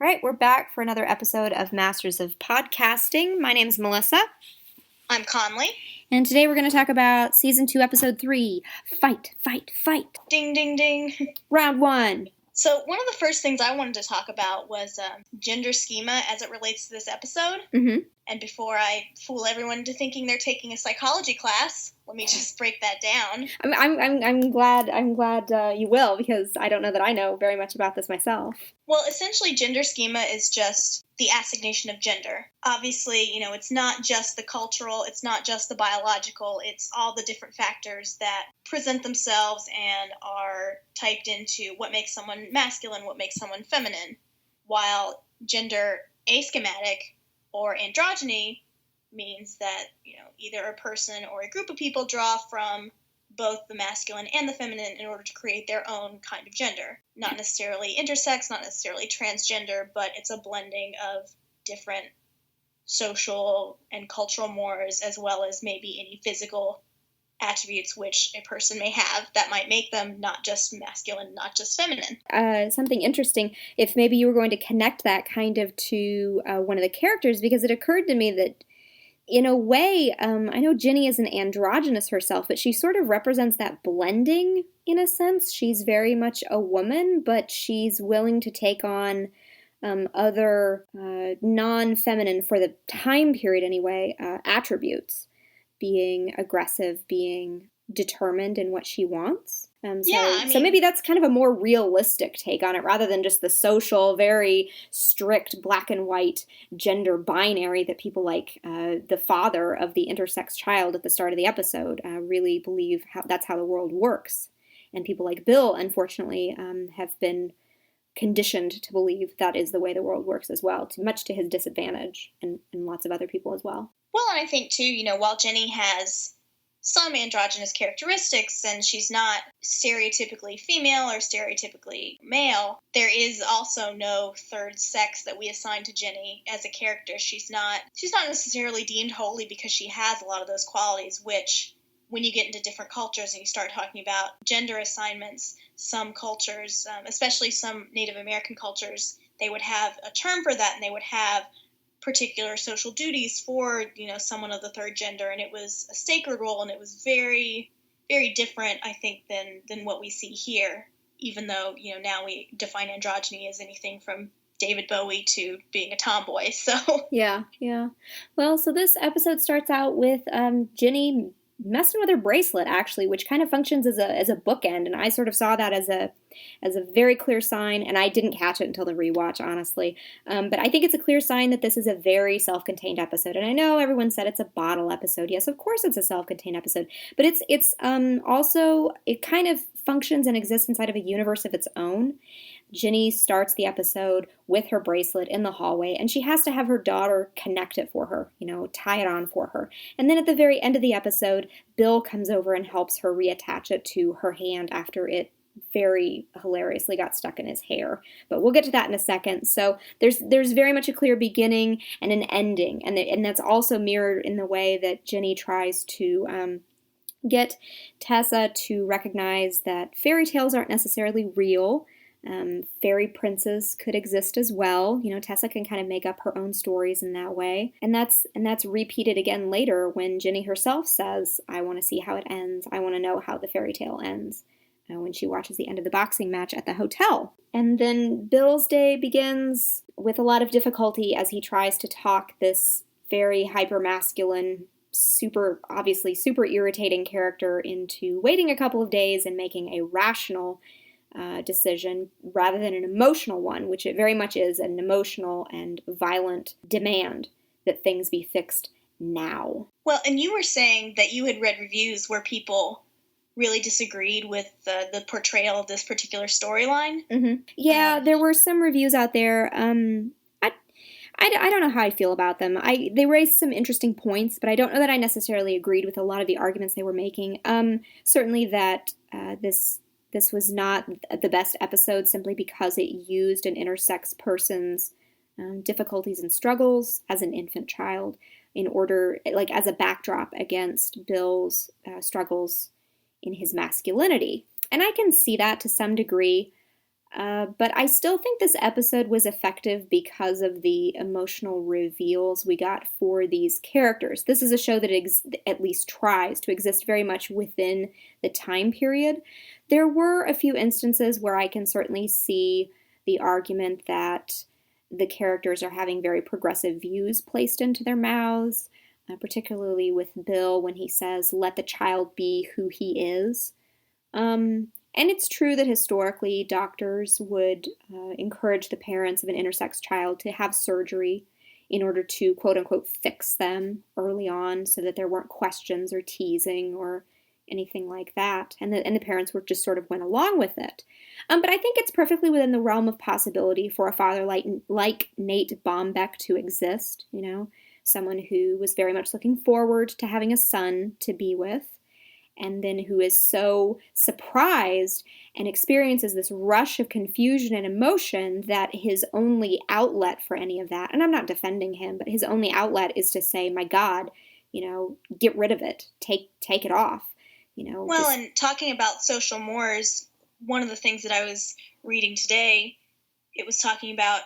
All right, we're back for another episode of Masters of Podcasting. My name's Melissa. I'm Conley. And today we're going to talk about Season 2, Episode 3, Fight, Fight, Fight. Ding, ding, ding. Round 1. So one of the first things I wanted to talk about was gender schema as it relates to this episode. Mm-hmm. And before I fool everyone into thinking they're taking a psychology class, let me just break that down. I'm glad you will, because I don't know that I know very much about this myself. Well, essentially, gender schema is just the assignation of gender. Obviously, it's not just the cultural, it's not just the biological, it's all the different factors that present themselves and are typed into what makes someone masculine, what makes someone feminine, while gender aschematic or androgyny means that, either a person or a group of people draw from both the masculine and the feminine in order to create their own kind of gender. Not necessarily intersex, not necessarily transgender, but it's a blending of different social and cultural mores, as well as maybe any physical attributes which a person may have that might make them not just masculine, not just feminine. Something interesting, if maybe you were going to connect that kind of to one of the characters, because it occurred to me that in a way, I know Ginny is an androgynous herself, but she sort of represents that blending in a sense. She's very much a woman, but she's willing to take on other non-feminine, for the time period anyway, attributes. Being aggressive, being determined in what she wants. So maybe that's kind of a more realistic take on it, rather than just the social, very strict black and white gender binary that people like the father of the intersex child at the start of the episode really believe that's how the world works. And people like Bill, unfortunately, have been conditioned to believe that is the way the world works as well, much to his disadvantage, and lots of other people as well. Well, and I think, too, while Jenny has some androgynous characteristics and she's not stereotypically female or stereotypically male, there is also no third sex that we assign to Jenny as a character. She's not necessarily deemed holy because she has a lot of those qualities, which, when you get into different cultures and you start talking about gender assignments, some cultures, especially some Native American cultures, they would have a term for that, and they would have particular social duties for, someone of the third gender, and it was a sacred role, and it was very, very different, I think, than what we see here, even though, now we define androgyny as anything from David Bowie to being a tomboy, so. Yeah. Well, so this episode starts out with Ginny messing with her bracelet, actually, which kind of functions as a bookend, and I sort of saw that as a very clear sign, and I didn't catch it until the rewatch, honestly. But I think it's a clear sign that this is a very self-contained episode, and I know everyone said it's a bottle episode. Yes, of course it's a self-contained episode, but it's also, it kind of functions and exists inside of a universe of its own. Ginny starts the episode with her bracelet in the hallway, and she has to have her daughter connect it for her, tie it on for her. And then at the very end of the episode, Bill comes over and helps her reattach it to her hand after it very hilariously got stuck in his hair. But we'll get to that in a second. So there's very much a clear beginning and an ending, and that's also mirrored in the way that Ginny tries to get Tessa to recognize that fairy tales aren't necessarily real. Fairy princes could exist as well. Tessa can kind of make up her own stories in that way. And that's repeated again later when Ginny herself says, I want to see how it ends. I want to know how the fairy tale ends. When she watches the end of the boxing match at the hotel. And then Bill's day begins with a lot of difficulty as he tries to talk this very hyper-masculine, obviously super irritating character into waiting a couple of days and making a rational decision rather than an emotional one, which it very much is an emotional and violent demand that things be fixed now. Well, and you were saying that you had read reviews where people really disagreed with the portrayal of this particular storyline. Mm-hmm. Yeah, there were some reviews out there. I don't know how I feel about them. They raised some interesting points, but I don't know that I necessarily agreed with a lot of the arguments they were making. Certainly that this was not the best episode simply because it used an intersex person's difficulties and struggles as an infant child in order, as a backdrop against Bill's struggles in his masculinity. And I can see that to some degree. But I still think this episode was effective because of the emotional reveals we got for these characters. This is a show that at least tries to exist very much within the time period. There were a few instances where I can certainly see the argument that the characters are having very progressive views placed into their mouths, particularly with Bill when he says, "Let the child be who he is." And it's true that historically doctors would encourage the parents of an intersex child to have surgery in order to quote unquote fix them early on so that there weren't questions or teasing or anything like that. And the parents were just sort of went along with it. But I think it's perfectly within the realm of possibility for a father like Nate Bombeck to exist, someone who was very much looking forward to having a son to be with, and then who is so surprised and experiences this rush of confusion and emotion that his only outlet for any of that, and I'm not defending him, but his only outlet is to say, my God, get rid of it, take it off. Well, and talking about social mores, one of the things that I was reading today, it was talking about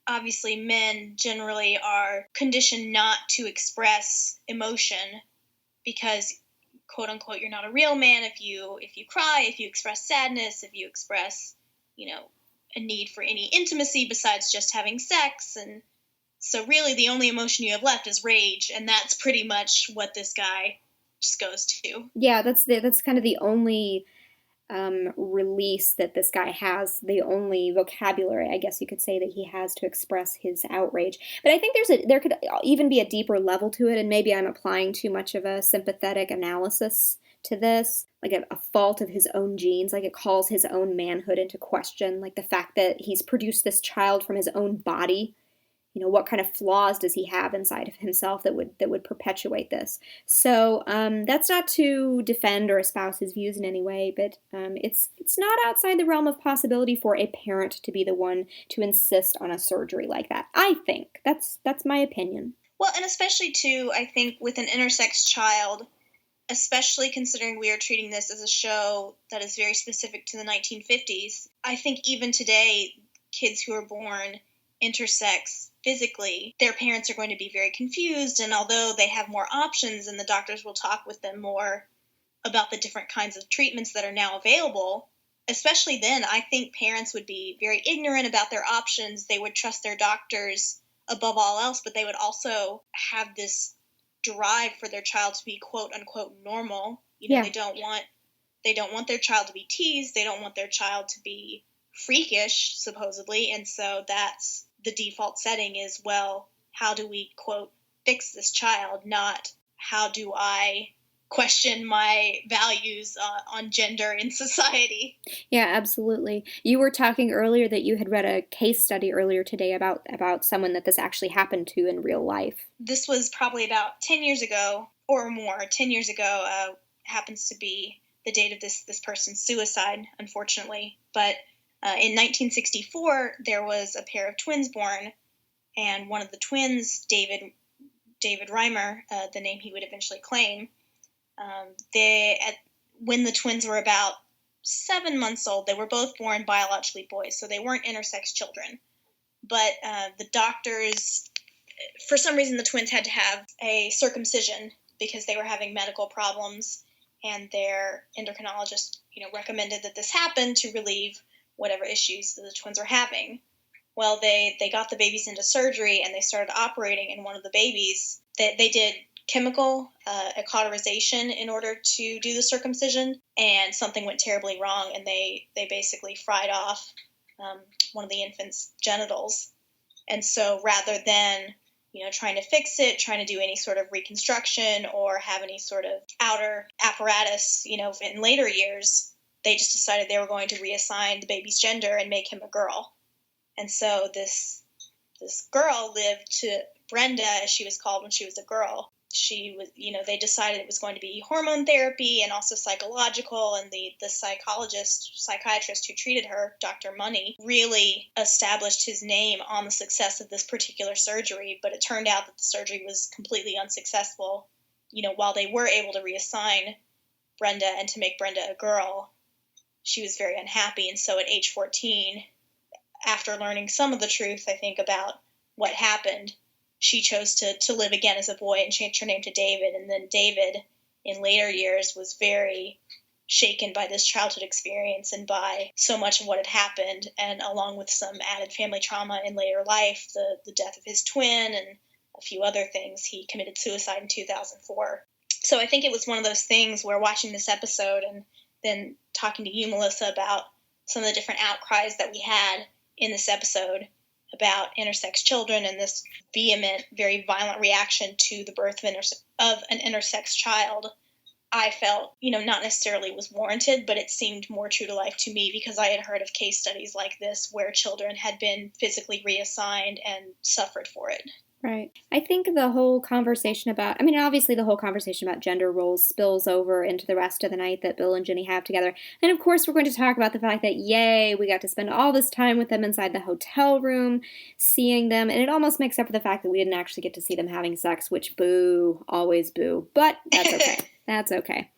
obviously men generally are conditioned not to express emotion because, quote unquote, you're not a real man if you cry, if you express sadness, if you express, a need for any intimacy besides just having sex. And so really the only emotion you have left is rage, and that's pretty much what this guy just goes to. Yeah, that's kind of the only release that this guy has, the only vocabulary, I guess you could say, that he has to express his outrage. But I think there could even be a deeper level to it, and maybe I'm applying too much of a sympathetic analysis to this, like a fault of his own genes, like it calls his own manhood into question, like the fact that he's produced this child from his own body. What kind of flaws does he have inside of himself that would perpetuate this? So that's not to defend or espouse his views in any way, but it's not outside the realm of possibility for a parent to be the one to insist on a surgery like that. I think that's my opinion. Well, and especially too, I think with an intersex child, especially considering we are treating this as a show that is very specific to the 1950s, I think even today, kids who are born intersex physically, their parents are going to be very confused, and although they have more options and the doctors will talk with them more about the different kinds of treatments that are now available, especially then, I think parents would be very ignorant about their options. They would trust their doctors above all else, but they would also have this drive for their child to be quote unquote normal. They don't want their child to be teased, they don't want their child to be freakish, supposedly, and so that's the default setting is, well, how do we, quote, fix this child, not how do I question my values on gender in society. Yeah, absolutely. You were talking earlier that you had read a case study earlier today about someone that this actually happened to in real life. This was probably about 10 years ago or more. 10 years ago happens to be the date of this person's suicide, unfortunately. But in 1964, there was a pair of twins born, and one of the twins, David Reimer, the name he would eventually claim, when the twins were about 7 months old, they were both born biologically boys, so they weren't intersex children. But the doctors, for some reason, the twins had to have a circumcision because they were having medical problems, and their endocrinologist, recommended that this happen to relieve whatever issues that the twins were having. Well, they got the babies into surgery, and they started operating, and one of the babies, they did chemical acauterization in order to do the circumcision, and something went terribly wrong, and they basically fried off one of the infant's genitals. And so rather than trying to fix it, trying to do any sort of reconstruction or have any sort of outer apparatus, in later years, they just decided they were going to reassign the baby's gender and make him a girl. And so this girl lived to Brenda, as she was called when she was a girl. She was, they decided it was going to be hormone therapy and also psychological, and the psychiatrist who treated her, Dr. Money, really established his name on the success of this particular surgery, but it turned out that the surgery was completely unsuccessful. While they were able to reassign Brenda and to make Brenda a girl, she was very unhappy, and so at age 14, after learning some of the truth, I think, about what happened, she chose to live again as a boy and changed her name to David. And then David, in later years, was very shaken by this childhood experience and by so much of what had happened, and along with some added family trauma in later life, the death of his twin and a few other things, he committed suicide in 2004. So I think it was one of those things where watching this episode and then talking to you, Melissa, about some of the different outcries that we had in this episode about intersex children and this vehement, very violent reaction to the birth of an intersex child, I felt, not necessarily was warranted, but it seemed more true to life to me because I had heard of case studies like this where children had been physically reassigned and suffered for it. Right. I think the whole conversation obviously the whole conversation about gender roles spills over into the rest of the night that Bill and Ginny have together. And of course, we're going to talk about the fact that, yay, we got to spend all this time with them inside the hotel room, seeing them. And it almost makes up for the fact that we didn't actually get to see them having sex, which boo, always boo. But that's okay. That's okay.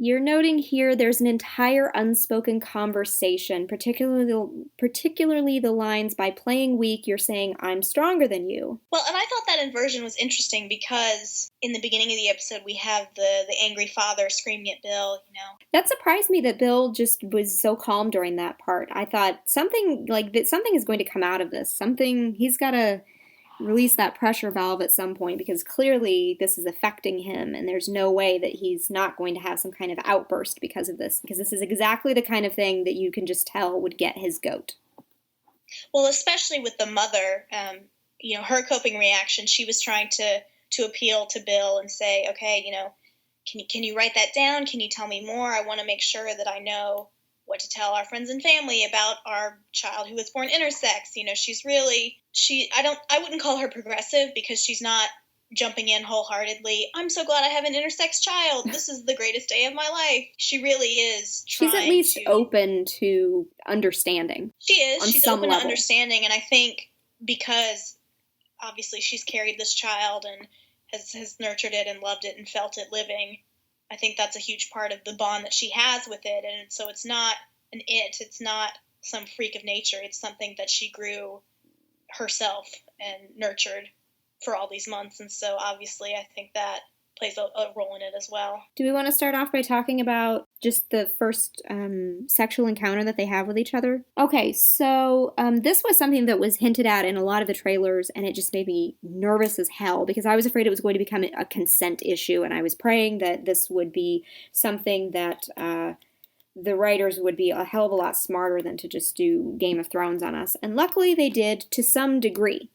You're noting here there's an entire unspoken conversation, particularly the lines, by playing weak, you're saying, I'm stronger than you. Well, and I thought that inversion was interesting because in the beginning of the episode, we have the angry father screaming at Bill, That surprised me that Bill just was so calm during that part. I thought something is going to come out of this. He's got to release that pressure valve at some point because clearly this is affecting him and there's no way that he's not going to have some kind of outburst because of this, because this is exactly the kind of thing that you can just tell would get his goat. Well, especially with the mother, her coping reaction, she was trying to appeal to Bill and say, okay, can you write that down? Can you tell me more? I want to make sure that I know what to tell our friends and family about our child who was born intersex. She's really, I wouldn't call her progressive because she's not jumping in wholeheartedly. I'm so glad I have an intersex child. This is the greatest day of my life. She really is trying. She's at least open to understanding. She is. She's open level. To understanding. And I think because obviously she's carried this child and has nurtured it and loved it and felt it living, I think that's a huge part of the bond that she has with it. And so it's not it's not some freak of nature. It's something that she grew herself and nurtured for all these months. And so obviously I think that plays a role in it as well. Do we want to start off by talking about just the first sexual encounter that they have with each other? Okay, so this was something that was hinted at in a lot of the trailers, and it just made me nervous as hell because I was afraid it was going to become a consent issue, and I was praying that this would be something that the writers would be a hell of a lot smarter than to just do Game of Thrones on us. And luckily they did to some degree.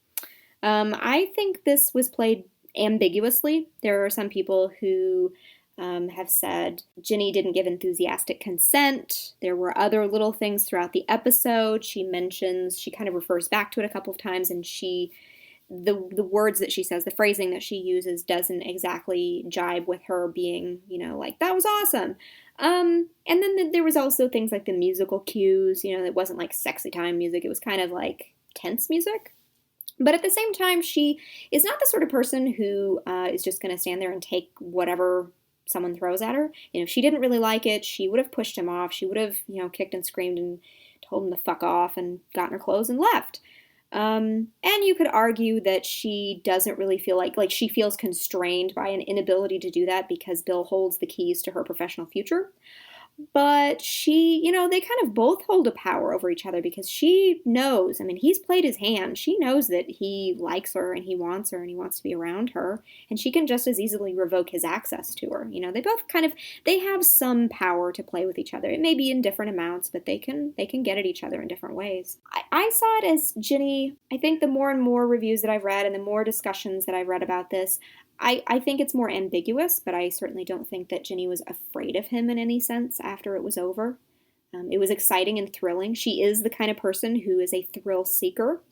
I think this was played ambiguously. There are some people who have said Ginny didn't give enthusiastic consent. There were other little things throughout the episode. She kind of refers back to it a couple of times, and the words that she says, the phrasing that she uses doesn't exactly jibe with her being, like, that was awesome. And then there was also things like the musical cues, it wasn't like sexy time music. It was kind of like tense music. But at the same time, she is not the sort of person who is just going to stand there and take whatever someone throws at her. If she didn't really like it, she would have pushed him off. She would have, kicked and screamed and told him to fuck off and gotten her clothes and left. And you could argue that she doesn't really feel like she feels constrained by an inability to do that because Bill holds the keys to her professional future. But she, they kind of both hold a power over each other because she knows, he's played his hand. She knows that he likes her and he wants her and he wants to be around her. And she can just as easily revoke his access to her. They both they have some power to play with each other. It may be in different amounts, but they can get at each other in different ways. I saw it as Ginny, I think the more and more reviews that I've read and the more discussions that I've read about this, I think it's more ambiguous, but I certainly don't think that Ginny was afraid of him in any sense after it was over. It was exciting and thrilling. She is the kind of person who is a thrill seeker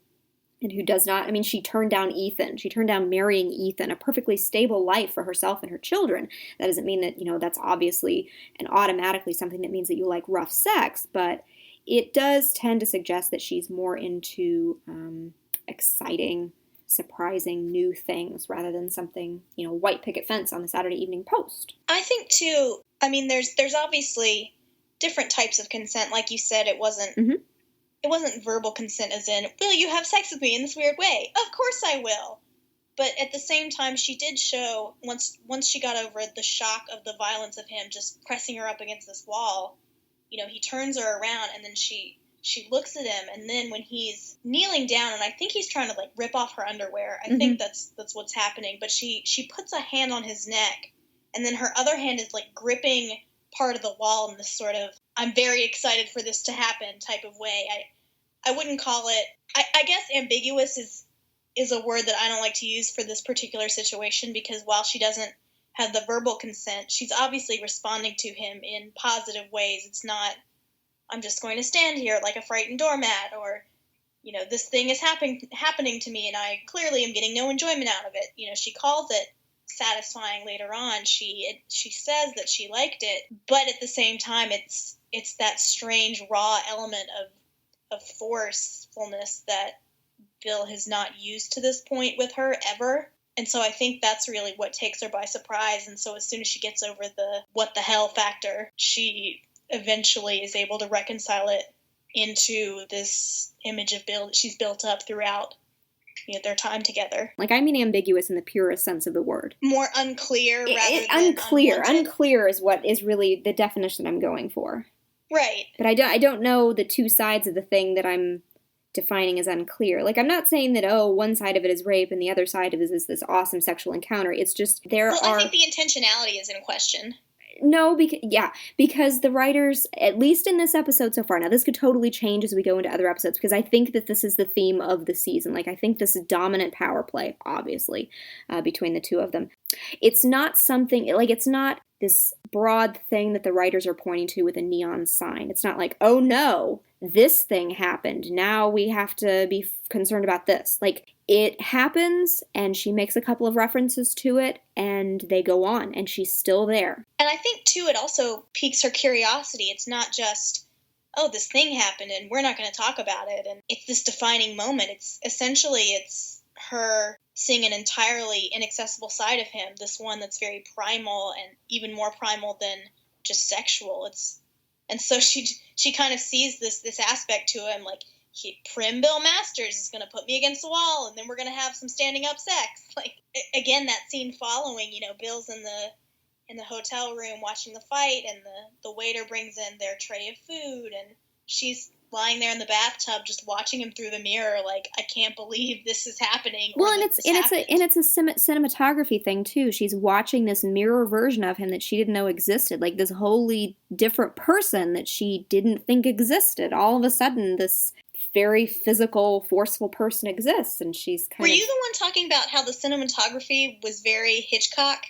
and who does not, she turned down Ethan. She turned down marrying Ethan, a perfectly stable life for herself and her children. That doesn't mean that, that's obviously and automatically something that means that you like rough sex, but it does tend to suggest that she's more into exciting, surprising new things rather than something, white picket fence on the Saturday Evening Post. I think too, there's obviously different types of consent. Like you said, it wasn't it wasn't verbal consent as in, will you have sex with me in this weird way? Of course I will. But at the same time, she did show, once she got over the shock of the violence of him just pressing her up against this wall, he turns her around, and then she looks at him, and then when he's kneeling down, and I think he's trying to, like, rip off her underwear, I think that's what's happening, but she puts a hand on his neck, and then her other hand is, like, gripping part of the wall in this sort of, I'm very excited for this to happen type of way. I wouldn't call it, I guess ambiguous is a word that I don't like to use for this particular situation, because while she doesn't have the verbal consent, she's obviously responding to him in positive ways. It's not, I'm just going to stand here like a frightened doormat, or, this thing is happening to me and I clearly am getting no enjoyment out of it. She calls it satisfying later on. She says that she liked it, but at the same time, it's that strange raw element of forcefulness that Bill has not used to this point with her ever. And so I think that's really what takes her by surprise. And so as soon as she gets over the what the hell factor, she eventually is able to reconcile it into this image of Bill that she's built up throughout their time together. Like, I mean ambiguous in the purest sense of the word. More unclear rather than unclear. Unwanted. Unclear is what is really the definition I'm going for. Right. But I don't know the two sides of the thing that I'm defining as unclear. Like, I'm not saying that, one side of it is rape and the other side of it is this awesome sexual encounter. It's just I think the intentionality is in question. No, because the writers, at least in this episode so far, now this could totally change as we go into other episodes, because I think that this is the theme of the season. Like, I think this is dominant power play, obviously, between the two of them. It's not something, like, it's not this broad thing that the writers are pointing to with a neon sign. It's not like, oh no, this thing happened, now we have to be concerned about this. Like, it happens, and she makes a couple of references to it, and they go on, and she's still there. And I think, too, it also piques her curiosity. It's not just, oh, this thing happened, and we're not going to talk about it, and it's this defining moment. It's her seeing an entirely inaccessible side of him, this one that's very primal, and even more primal than just sexual. And so she kind of sees this aspect to him, like, prim Bill Masters is going to put me against the wall, and then we're going to have some standing up sex. Like, again, that scene following, Bill's in the hotel room watching the fight, and the waiter brings in their tray of food, and she's lying there in the bathtub just watching him through the mirror, like, I can't believe this is happening. Well, and it's a cinematography thing too. She's watching this mirror version of him that she didn't know existed, like this wholly different person that she didn't think existed. All of a sudden, this very physical, forceful person exists, and she's kind of... Were you the one talking about how the cinematography was very Hitchcock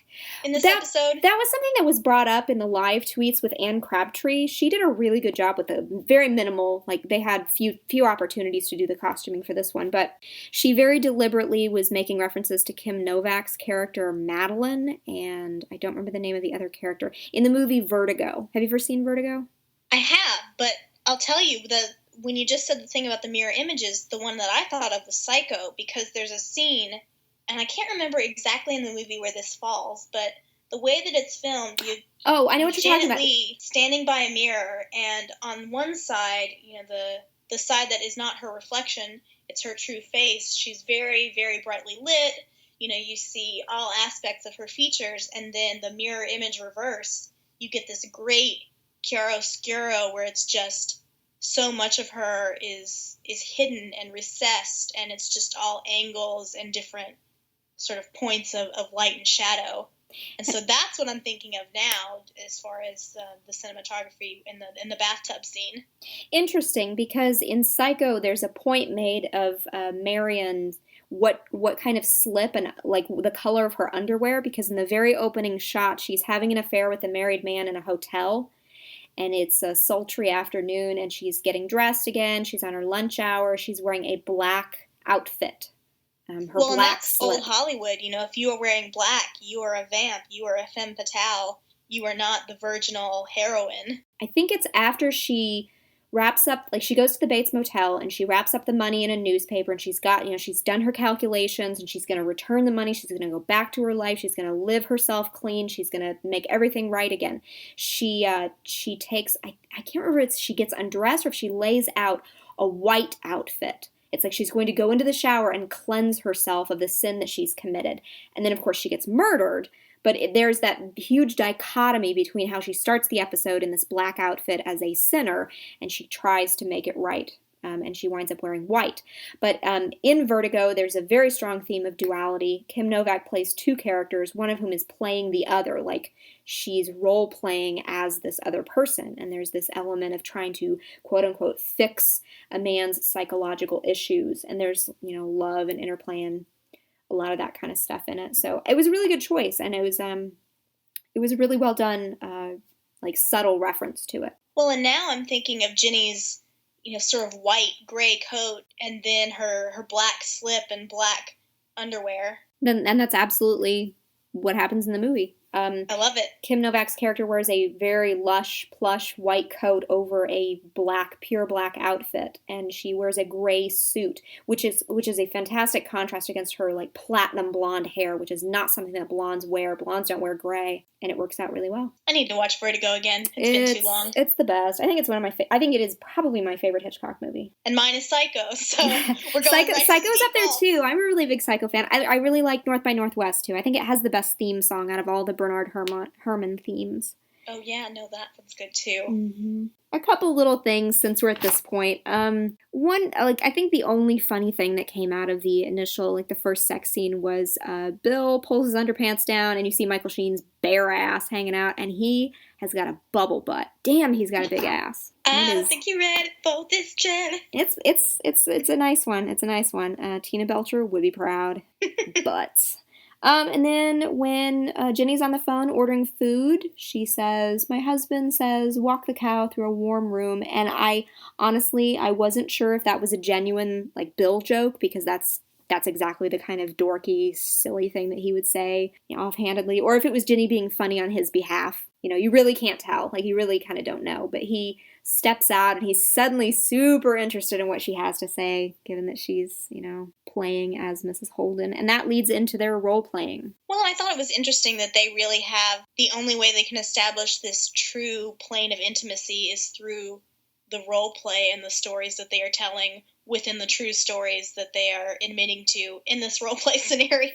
in this episode? That was something that was brought up in the live tweets with Anne Crabtree. She did a really good job with the very minimal, like, they had few opportunities to do the costuming for this one, but she very deliberately was making references to Kim Novak's character Madeline, and I don't remember the name of the other character, in the movie Vertigo. Have you ever seen Vertigo? I have, but I'll tell you, when you just said the thing about the mirror images, the one that I thought of was Psycho, because there's a scene, and I can't remember exactly in the movie where this falls, but the way that it's filmed, I know what you're talking about. Lee standing by a mirror, and on one side, the side that is not her reflection, it's her true face. She's very, very brightly lit. You see all aspects of her features, and then the mirror image reverse, you get this great chiaroscuro where it's just so much of her is hidden and recessed, and it's just all angles and different sort of points of light and shadow. And so that's what I'm thinking of now as far as the cinematography in the bathtub scene. Interesting, because in Psycho there's a point made of Marion, what kind of slip and like the color of her underwear, because in the very opening shot she's having an affair with a married man in a hotel. And it's a sultry afternoon, and she's getting dressed again. She's on her lunch hour. She's wearing a black outfit. And that's old Hollywood. If you are wearing black, you are a vamp. You are a femme fatale. You are not the virginal heroine. I think it's after she wraps up, like, she goes to the Bates Motel, and she wraps up the money in a newspaper, and she's got, she's done her calculations, and she's going to return the money, she's going to go back to her life, she's going to live herself clean, she's going to make everything right again. She takes, I can't remember if she gets undressed or if she lays out a white outfit. It's like she's going to go into the shower and cleanse herself of the sin that she's committed. And then, of course, she gets murdered. But there's that huge dichotomy between how she starts the episode in this black outfit as a sinner, and she tries to make it right. And she winds up wearing white. But in Vertigo, there's a very strong theme of duality. Kim Novak plays two characters, one of whom is playing the other, like she's role-playing as this other person. And there's this element of trying to, quote-unquote, fix a man's psychological issues. And there's, love and interplay and a lot of that kind of stuff in it. So it was a really good choice, and it was a really well done, subtle reference to it. Well, and now I'm thinking of Ginny's sort of white gray coat, and then her black slip and black underwear. And that's absolutely what happens in the movie. I love it. Kim Novak's character wears a very lush, plush white coat over a pure black outfit, and she wears a gray suit, which is a fantastic contrast against her like platinum blonde hair, which is not something that blondes wear. Blondes don't wear gray, and it works out really well. I need to watch Vertigo again. It's been too long. It's the best. I think it's I think it is probably my favorite Hitchcock movie. And mine is Psycho, so we're going Psycho's up there too. I'm a really big Psycho fan. I really like North by Northwest too. I think it has the best theme song out of all the Bernard Herrmann themes. Oh yeah, no, that one's good too. Mm-hmm. A couple little things since we're at this point. One, I think the only funny thing that came out of the initial, the first sex scene was Bill pulls his underpants down and you see Michael Sheen's bare ass hanging out, and he has got a bubble butt. Damn, he's got a big ass. I don't think you're ready for this, Jen. It's a nice one. It's a nice one. Tina Belcher would be proud. But... and then when Jenny's on the phone ordering food, she says, my husband says, walk the cow through a warm room. And I wasn't sure if that was a genuine, Bill joke, because that's exactly the kind of dorky, silly thing that he would say, offhandedly, or if it was Jenny being funny on his behalf. You really can't tell. You really kind of don't know. But he steps out and he's suddenly super interested in what she has to say, given that she's, playing as Mrs. Holden. And that leads into their role playing. Well, I thought it was interesting that they really have the only way they can establish this true plane of intimacy is through the role play and the stories that they are telling within the true stories that they are admitting to in this role play scenario.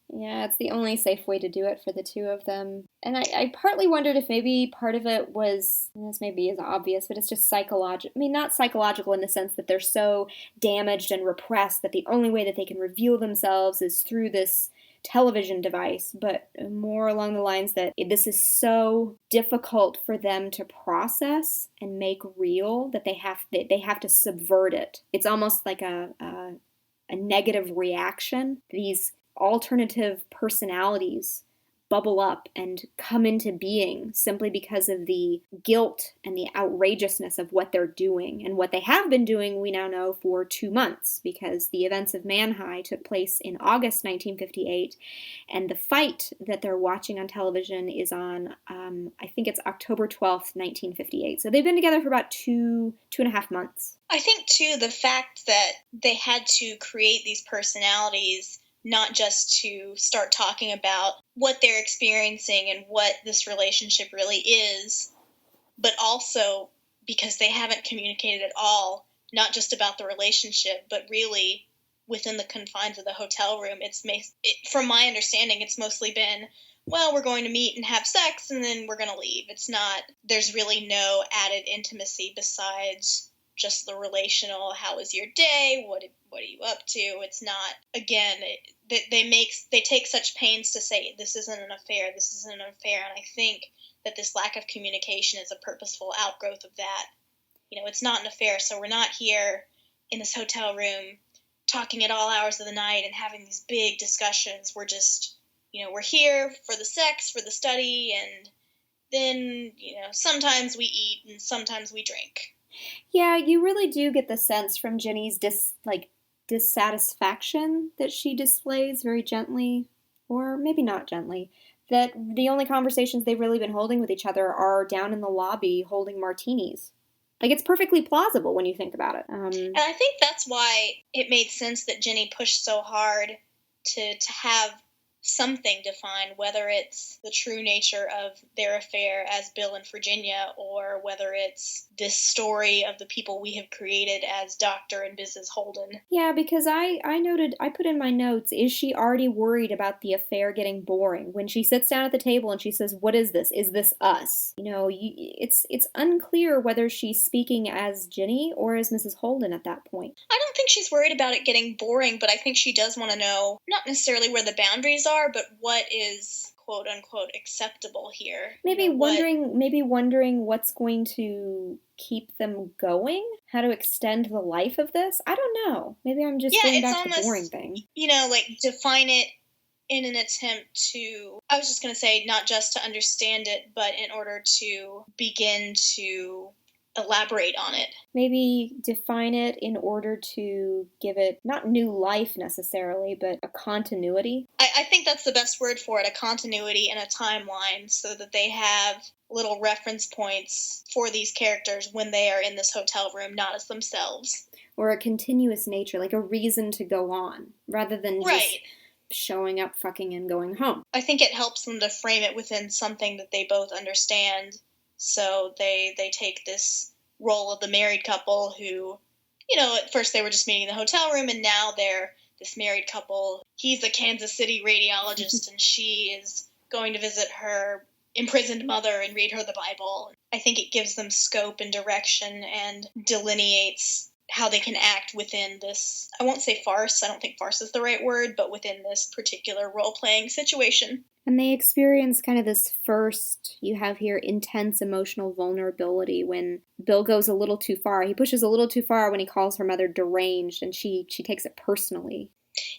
Yeah, it's the only safe way to do it for the two of them. And I partly wondered if maybe part of it was, and this maybe is obvious, but it's just psychological. I mean, not psychological in the sense that they're so damaged and repressed that the only way that they can reveal themselves is through this television device, but more along the lines that this is so difficult for them to process and make real that they have to subvert it. It's almost like a negative reaction. These alternative personalities bubble up and come into being simply because of the guilt and the outrageousness of what they're doing. And what they have been doing, we now know, for 2 months, because the events of Man High took place in August 1958, and the fight that they're watching on television is on, I think it's October 12th, 1958. So they've been together for about two and a half months. I think, too, the fact that they had to create these personalities not just to start talking about what they're experiencing and what this relationship really is, but also because they haven't communicated at all, not just about the relationship, but really within the confines of the hotel room. From my understanding, it's mostly been, well, we're going to meet and have sex, and then we're going to leave. There's really no added intimacy besides just the relational, how was your day, what are you up to? It's not, again, they take such pains to say, this isn't an affair, and I think that this lack of communication is a purposeful outgrowth of that. It's not an affair, so we're not here in this hotel room talking at all hours of the night and having these big discussions. We're just, we're here for the sex, for the study, and then, sometimes we eat and sometimes we drink. Yeah, you really do get the sense from Jenny's dissatisfaction that she displays very gently, or maybe not gently, that the only conversations they've really been holding with each other are down in the lobby holding martinis. It's perfectly plausible when you think about it. And I think that's why it made sense that Jenny pushed so hard to have something defined, whether it's the true nature of their affair as Bill and Virginia, or whether it's this story of the people we have created as Dr. and Mrs. Holden. Yeah, because I noted, I put in my notes, is she already worried about the affair getting boring? When she sits down at the table and she says, what is this? Is this us? You know, it's unclear whether she's speaking as Ginny or as Mrs. Holden at that point. I don't think she's worried about it getting boring, but I think she does want to know, not necessarily where the boundaries are, but what is quote unquote acceptable here. Maybe wondering what's going to keep them going, how to extend the life of this. I don't know. Maybe I'm just going back to the boring thing. You know, like define it in an attempt to, I was just going to say, not just to understand it, but in order to begin to elaborate on it. Maybe define it in order to give it, not new life necessarily, but a continuity. I think that's the best word for it, a continuity and a timeline, so that they have little reference points for these characters when they are in this hotel room, not as themselves. Or a continuous nature, like a reason to go on, rather than just showing up, fucking, and going home. I think it helps them to frame it within something that they both understand. So they take this role of the married couple who, you know, at first they were just meeting in the hotel room, and now they're this married couple. He's a Kansas City radiologist, and she is going to visit her imprisoned mother and read her the Bible. I think it gives them scope and direction and delineates how they can act within this, I won't say farce, I don't think farce is the right word, but within this particular role-playing situation. And they experience kind of this first, you have here, intense emotional vulnerability when Bill goes a little too far. He pushes a little too far when he calls her mother deranged, and she takes it personally.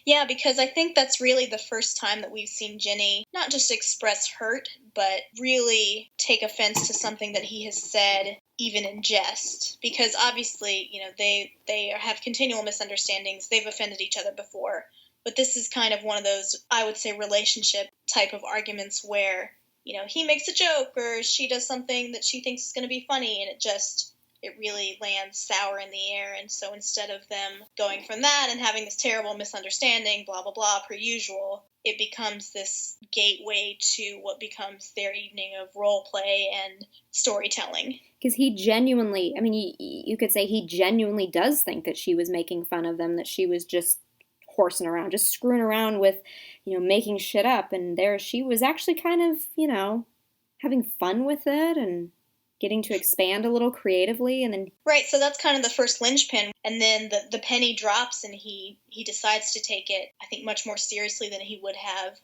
Yeah, because I think that's really the first time that we've seen Ginny not just express hurt, but really take offense to something that he has said, even in jest. Because obviously, you know, they have continual misunderstandings. They've offended each other before. But this is kind of one of those, I would say, relationship type of arguments where, you know, he makes a joke or she does something that she thinks is going to be funny, and it really lands sour in the air. And so instead of them going from that and having this terrible misunderstanding, blah, blah, blah, per usual, it becomes this gateway to what becomes their evening of role play and storytelling. Because he genuinely, I mean, you could say he genuinely does think that she was making fun of them, that she was just horsing around, just screwing around with, you know, making shit up. And there she was actually kind of, you know, having fun with it and getting to expand a little creatively. And then right, so that's kind of the first linchpin. And then the penny drops, and he decides to take it, I think, much more seriously than he would have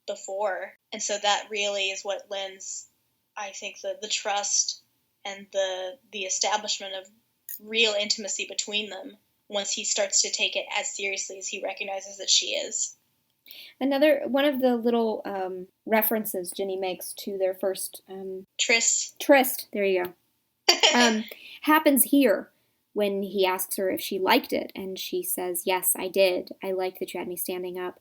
before. And so that really is what lends, I think, the trust and the establishment of real intimacy between them once he starts to take it as seriously as he recognizes that she is. Another one of the little references Ginny makes to their first tryst. There you go. Happens here when he asks her if she liked it, and she says, "Yes, I did. I liked that you had me standing up."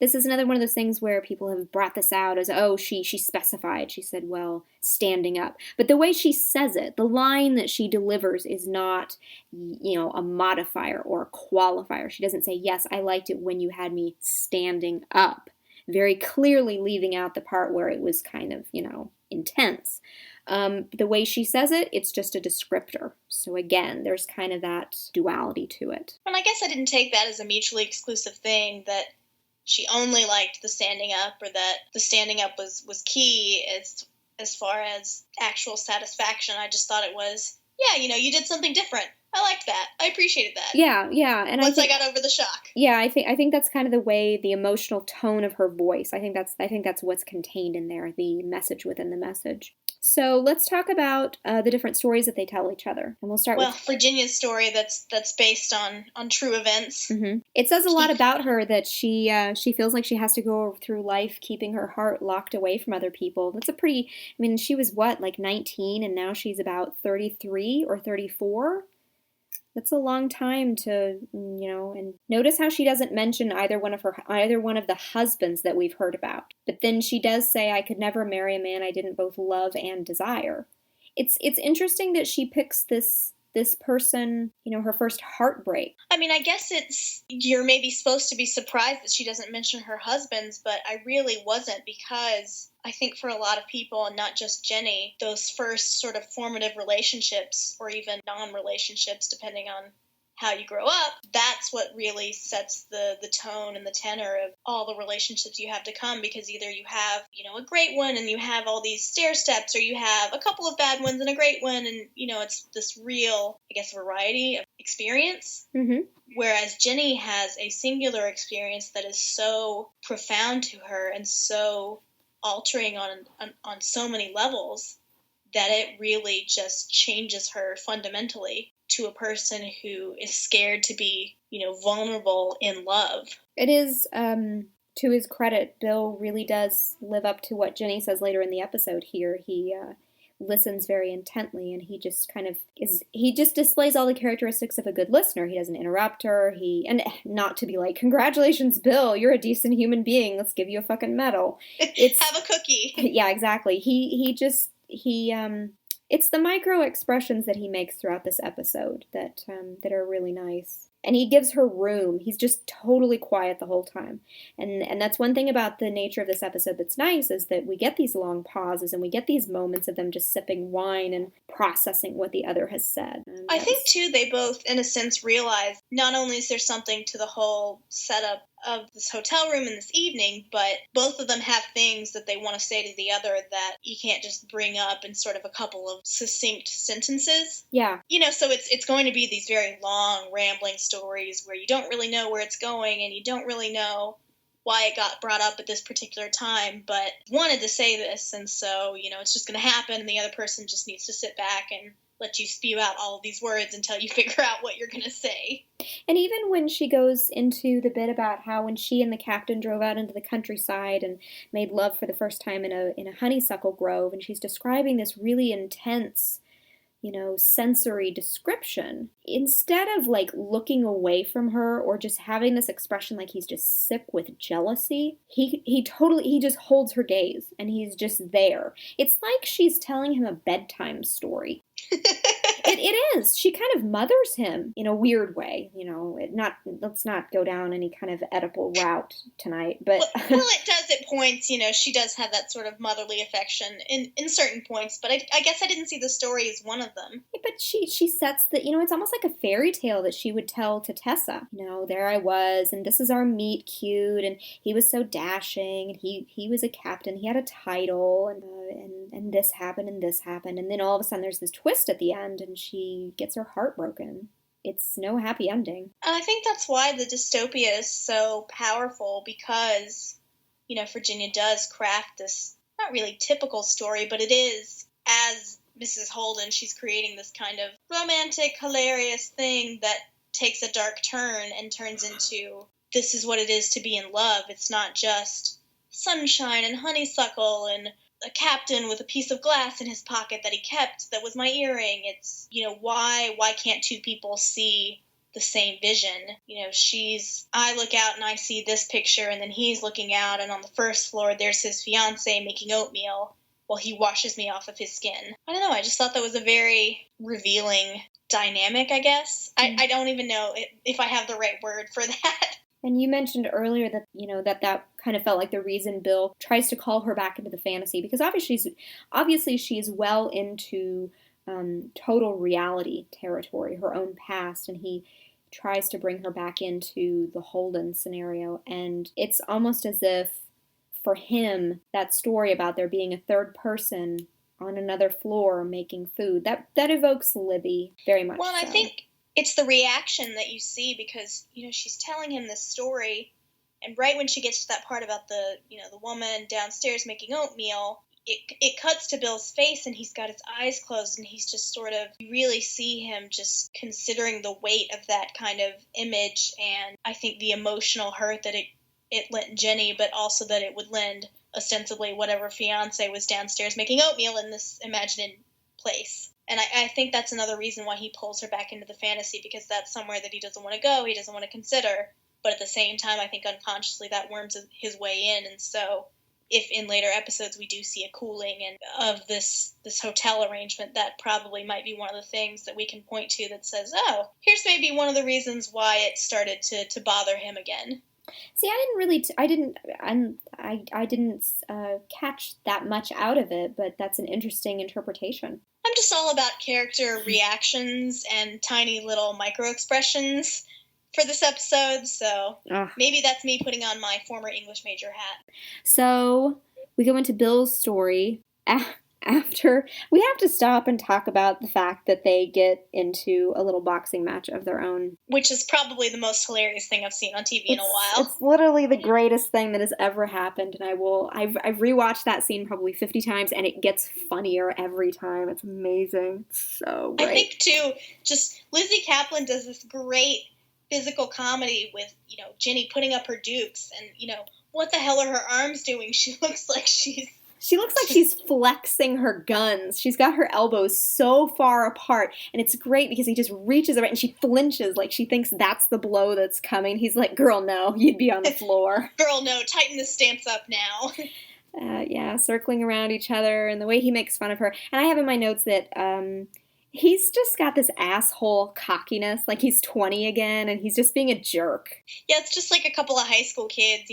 This is another one of those things where people have brought this out as, oh, she specified. She said, well, standing up. But the way she says it, the line that she delivers is not, you know, a modifier or a qualifier. She doesn't say, yes, I liked it when you had me standing up. Very clearly leaving out the part where it was kind of, you know, intense. The way she says it, it's just a descriptor. So again, there's kind of that duality to it. And I guess I didn't take that as a mutually exclusive thing, that she only liked the standing up, or that the standing up was key as far as actual satisfaction. I just thought it was, yeah, you know, you did something different. I liked that. I appreciated that. Yeah. And once I got over the shock. Yeah, I think that's kind of the way, the emotional tone of her voice. I think that's what's contained in there, the message within the message. So let's talk about the different stories that they tell each other, and we'll start with Virginia's story that's based on true events. Mm-hmm. It says a lot about her that she feels like she has to go through life keeping her heart locked away from other people. That's a pretty. I mean, she was like 19, and now she's about 33 or 34. That's a long time to, you know, and notice how she doesn't mention either one of the husbands that we've heard about. But then she does say, I could never marry a man I didn't both love and desire. It's interesting that she picks this this person, her first heartbreak. I mean, I guess you're maybe supposed to be surprised that she doesn't mention her husband's, but I really wasn't, because I think for a lot of people, and not just Jenny, those first sort of formative relationships, or even non-relationships, depending on how you grow up, that's what really sets the tone and the tenor of all the relationships you have to come, because either you have, a great one and you have all these stair steps, or you have a couple of bad ones and a great one, and, it's this real, I guess, variety of experience. Mm-hmm. Whereas Jenny has a singular experience that is so profound to her and so altering on so many levels that it really just changes her fundamentally to a person who is scared to be, vulnerable in love. It is, to his credit, Bill really does live up to what Jenny says later in the episode here. He listens very intently, and he just he just displays all the characteristics of a good listener. He doesn't interrupt her, and not to be like, congratulations, Bill, you're a decent human being, let's give you a fucking medal. Have a cookie. Yeah, exactly. It's the micro expressions that he makes throughout this episode that are really nice. And he gives her room. He's just totally quiet the whole time. And that's one thing about the nature of this episode that's nice, is that we get these long pauses and we get these moments of them just sipping wine and processing what the other has said. I think, too, they both, in a sense, realize not only is there something to the whole setup of this hotel room in this evening, but both of them have things that they want to say to the other that you can't just bring up in sort of a couple of succinct sentences. Yeah. So it's going to be these very long, rambling stories where you don't really know where it's going and you don't really know why it got brought up at this particular time, but wanted to say this, and so, it's just going to happen, and the other person just needs to sit back and let you spew out all of these words until you figure out what you're going to say. And even when she goes into the bit about how when she and the captain drove out into the countryside and made love for the first time in a honeysuckle grove, and she's describing this really intense, sensory description, instead of like looking away from her or just having this expression like he's just sick with jealousy, he just holds her gaze and he's just there. It's like she's telling him a bedtime story. It is. She kind of mothers him in a weird way, let's not go down any kind of Oedipal route tonight, but... well, it does at points, she does have that sort of motherly affection in certain points, but I guess I didn't see the story as one of them. But she sets the, it's almost like a fairy tale that she would tell to Tessa. There I was, and this is our meet cute, and he was so dashing, and he was a captain, he had a title, and this happened, and then all of a sudden there's this twist at the end, and she gets her heart broken. It's no happy ending. And I think that's why the dystopia is so powerful, because, Virginia does craft this, not really typical story, but it is, as Mrs. Holden, she's creating this kind of romantic, hilarious thing that takes a dark turn and turns into, this is what it is to be in love. It's not just sunshine and honeysuckle and a captain with a piece of glass in his pocket that he kept that was my earring. It's, why can't two people see the same vision? I look out and I see this picture, and then he's looking out, and on the first floor there's his fiance making oatmeal while he washes me off of his skin. I don't know, I just thought that was a very revealing dynamic, I guess. I don't even know if I have the right word for that. And you mentioned earlier that, that kind of felt like the reason Bill tries to call her back into the fantasy, because obviously she's well into total reality territory, her own past, and he tries to bring her back into the Holden scenario. And it's almost as if, for him, that story about there being a third person on another floor making food, that evokes Libby very much. Well, and I think it's the reaction that you see, because, she's telling him this story, and right when she gets to that part about the woman downstairs making oatmeal, it cuts to Bill's face, and he's got his eyes closed, and he's just sort of, you really see him just considering the weight of that kind of image, and I think the emotional hurt that it lent Jenny, but also that it would lend, ostensibly, whatever fiance was downstairs making oatmeal in this imagined place. And I think that's another reason why he pulls her back into the fantasy, because that's somewhere that he doesn't want to go, he doesn't want to consider. But at the same time, I think unconsciously that worms his way in. And so if in later episodes we do see a cooling and of this hotel arrangement, that probably might be one of the things that we can point to that says, oh, here's maybe one of the reasons why it started to bother him again. See, I didn't catch that much out of it, but that's an interesting interpretation. I'm just all about character reactions and tiny little micro expressions for this episode, so maybe that's me putting on my former English major hat. So we go into Bill's story after we have to stop and talk about the fact that they get into a little boxing match of their own. Which is probably the most hilarious thing I've seen on TV in a while. It's literally the greatest thing that has ever happened, and I've rewatched that scene probably 50 times, and it gets funnier every time. It's amazing. It's so great. I think, too, just Lizzie Kaplan does this great physical comedy with, Ginny putting up her dukes, and, what the hell are her arms doing? She looks like she's flexing her guns. She's got her elbows so far apart, and it's great because he just reaches over and she flinches like she thinks that's the blow that's coming. He's like, girl, no, you'd be on the floor. Girl, no, tighten the stance up now. Circling around each other, and the way he makes fun of her. And I have in my notes that he's just got this asshole cockiness, like he's 20 again, and he's just being a jerk. Yeah, it's just like a couple of high school kids,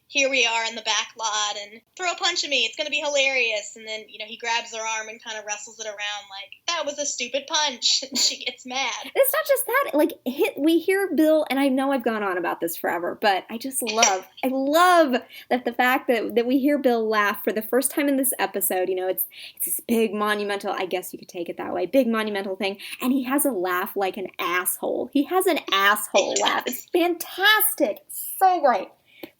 here we are in the back lot, and throw a punch at me, it's going to be hilarious. And then, he grabs her arm and kind of wrestles it around like, that was a stupid punch. And she gets mad. It's not just that. We hear Bill, and I know I've gone on about this forever, but I just love, I love that the fact that we hear Bill laugh for the first time in this episode. It's this big monumental, I guess you could take it that way, big monumental thing, and he has a laugh like an asshole. He has an asshole laugh. It's fantastic. So great.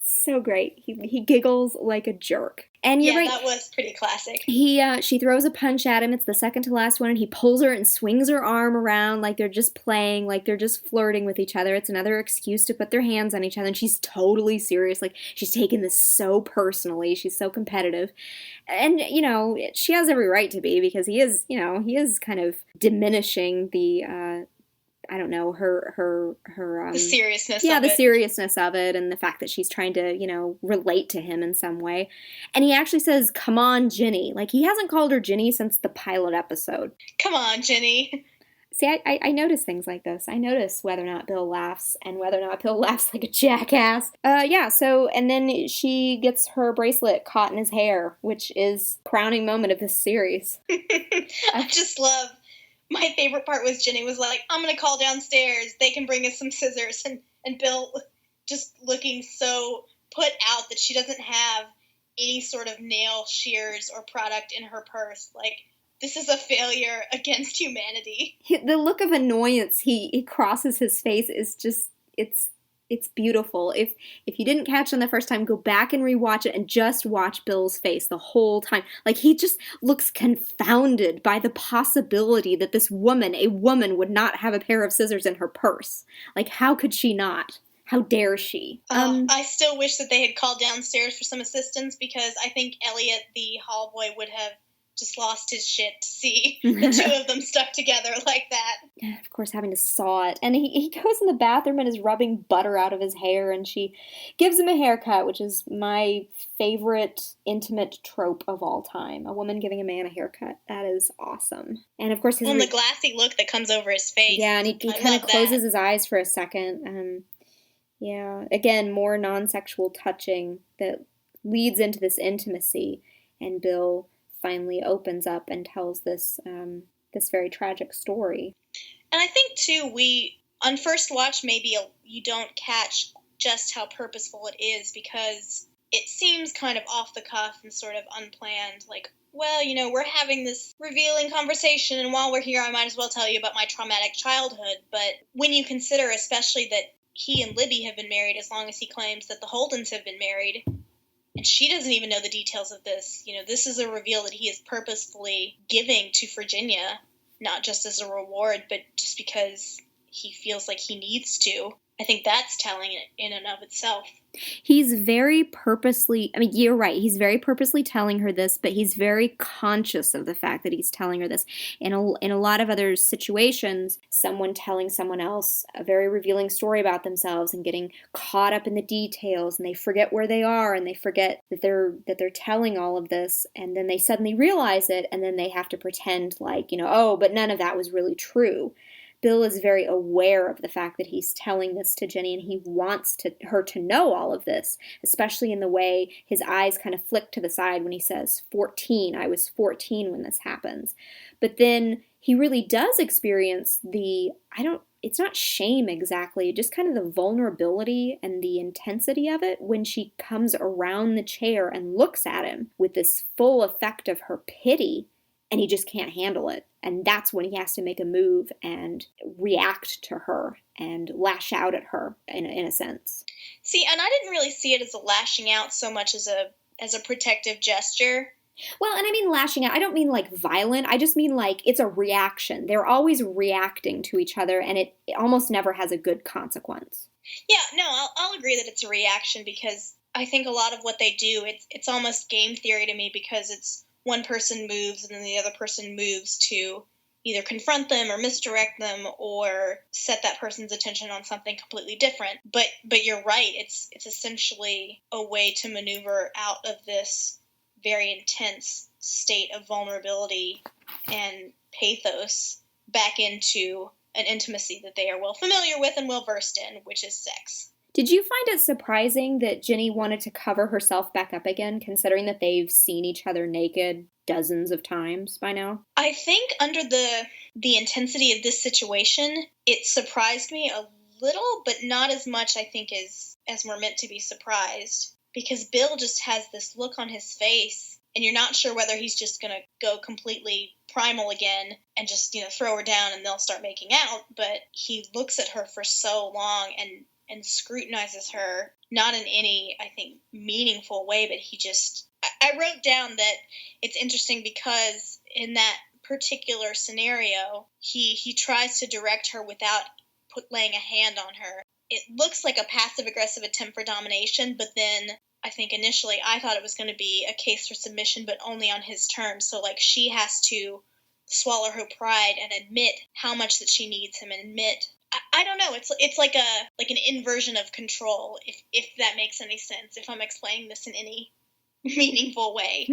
So great. He giggles like a jerk. And you're right. That was pretty classic. She throws a punch at him. It's the second to last one, and he pulls her and swings her arm around like they're just playing, like they're just flirting with each other. It's another excuse to put their hands on each other, and she's totally serious. Like, she's taking this so personally. She's so competitive. And, she has every right to be, because he is kind of diminishing the, I don't know, her the seriousness of it. Yeah, the seriousness of it, and the fact that she's trying to, relate to him in some way. And he actually says, come on, Ginny. Like, he hasn't called her Ginny since the pilot episode. Come on, Ginny. See, I notice things like this. I notice whether or not Bill laughs, and whether or not Bill laughs like a jackass. And then she gets her bracelet caught in his hair, which is the crowning moment of this series. I just love... My favorite part was Ginny was like, I'm going to call downstairs. They can bring us some scissors. And Bill just looking so put out that she doesn't have any sort of nail shears or product in her purse. Like, this is a failure against humanity. The look of annoyance he crosses his face is just, it's beautiful. If you didn't catch on the first time, go back and rewatch it and just watch Bill's face the whole time. Like, he just looks confounded by the possibility that a woman would not have a pair of scissors in her purse. Like, how could she not? How dare she? I still wish that they had called downstairs for some assistance, because I think Elliot, the hall boy, would have just lost his shit to see the two of them stuck together like that. Yeah, of course, having to saw it. And he goes in the bathroom and is rubbing butter out of his hair, and she gives him a haircut, which is my favorite intimate trope of all time. A woman giving a man a haircut. That is awesome. And of course, the glassy look that comes over his face. Yeah, and he kind of closes his eyes for a second. Again, more non-sexual touching that leads into this intimacy, and Bill finally opens up and tells this very tragic story. And I think, too, on first watch, maybe you don't catch just how purposeful it is, because it seems kind of off the cuff and sort of unplanned. Like, well, we're having this revealing conversation, and while we're here, I might as well tell you about my traumatic childhood. But when you consider especially that he and Libby have been married as long as he claims that the Holdens have been married, and she doesn't even know the details of this. This is a reveal that he is purposefully giving to Virginia, not just as a reward, but just because he feels like he needs to. I think that's telling in and of itself. He's very purposely, I mean, you're right, he's very purposely telling her this, but he's very conscious of the fact that he's telling her this. In a lot of other situations, someone telling someone else a very revealing story about themselves and getting caught up in the details, and they forget where they are, and they forget that they're telling all of this, and then they suddenly realize it, and then they have to pretend like, oh, but none of that was really true. Bill is very aware of the fact that he's telling this to Jenny, and he wants her to know all of this, especially in the way his eyes kind of flick to the side when he says 14. I was 14 when this happens. But then he really does experience it's not shame exactly, just kind of the vulnerability and the intensity of it when she comes around the chair and looks at him with this full effect of her pity, and he just can't handle it. And that's when he has to make a move and react to her and lash out at her in a sense. See, and I didn't really see it as a lashing out so much as a protective gesture. Well, and I mean lashing out, I don't mean like violent. I just mean like it's a reaction. They're always reacting to each other, and it almost never has a good consequence. Yeah, no, I'll agree that it's a reaction, because I think a lot of what they do, it's almost game theory to me, because it's one person moves and then the other person moves to either confront them or misdirect them or set that person's attention on something completely different. But you're right, it's essentially a way to maneuver out of this very intense state of vulnerability and pathos back into an intimacy that they are well familiar with and well versed in, which is sex. Did you find it surprising that Ginny wanted to cover herself back up again, considering that they've seen each other naked dozens of times by now? I think under the intensity of this situation, it surprised me a little, but not as much, I think, as we're meant to be surprised. Because Bill just has this look on his face, and you're not sure whether he's just going to go completely primal again and just, throw her down and they'll start making out. But he looks at her for so long and scrutinizes her, not in any, I think, meaningful way, but he just... I wrote down that it's interesting because in that particular scenario, he tries to direct her without laying a hand on her. It looks like a passive-aggressive attempt for domination, but then I think initially I thought it was going to be a case for submission, but only on his terms. So, like, she has to swallow her pride and admit how much that she needs him, and admit... I don't know. It's like an inversion of control, if that makes any sense, if I'm explaining this in any meaningful way.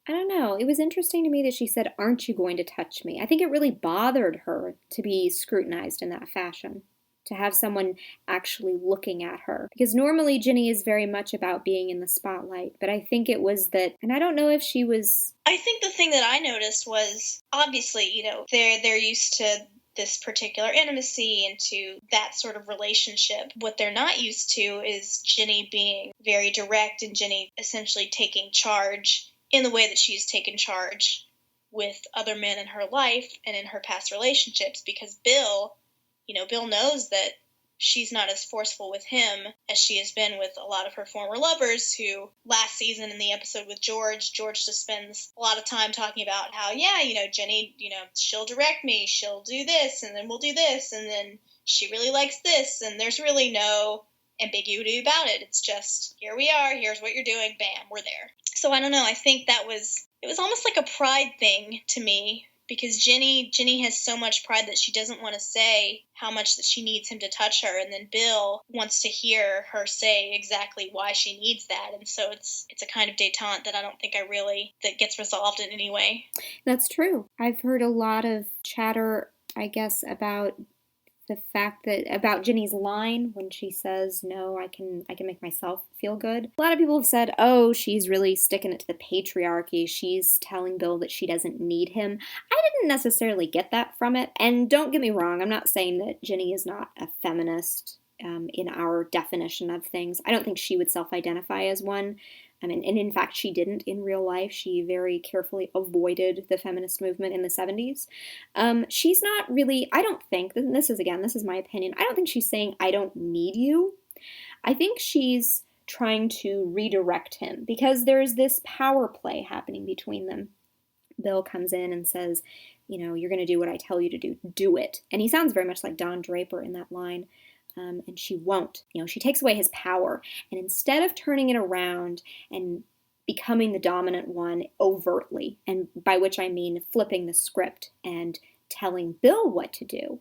I don't know. It was interesting to me that she said, "Aren't you going to touch me?" I think it really bothered her to be scrutinized in that fashion, to have someone actually looking at her. Because normally Ginny is very much about being in the spotlight, but I think it was that, and I don't know if she was... I think the thing that I noticed was, obviously, they're used to this particular intimacy and to that sort of relationship. What they're not used to is Ginny being very direct and Ginny essentially taking charge in the way that she's taken charge with other men in her life and in her past relationships, because Bill knows that she's not as forceful with him as she has been with a lot of her former lovers, who last season in the episode with George just spends a lot of time talking about how, Jenny, she'll direct me, she'll do this, and then we'll do this, and then she really likes this, and there's really no ambiguity about it. It's just, here we are, here's what you're doing, bam, we're there. So I don't know, I think it was almost like a pride thing to me, because Ginny has so much pride that she doesn't want to say how much that she needs him to touch her, and then Bill wants to hear her say exactly why she needs that, and so it's a kind of détente that I don't think that gets resolved in any way. That's true. I've heard a lot of chatter, I guess, about the fact that about Ginny's line when she says, "No, I can make myself feel good." A lot of people have said, "Oh, she's really sticking it to the patriarchy. She's telling Bill that she doesn't need him." I didn't necessarily get that from it. And don't get me wrong, I'm not saying that Ginny is not a feminist in our definition of things. I don't think she would self-identify as one. And in fact, she didn't in real life. She very carefully avoided the feminist movement in the 70s. She's not really, I don't think, and this is my opinion, I don't think she's saying, "I don't need you." I think she's trying to redirect him, because there's this power play happening between them. Bill comes in and says, "You're going to do what I tell you to do. Do it." And he sounds very much like Don Draper in that line. and she won't. She takes away his power. And instead of turning it around and becoming the dominant one overtly, and by which I mean flipping the script and telling Bill what to do,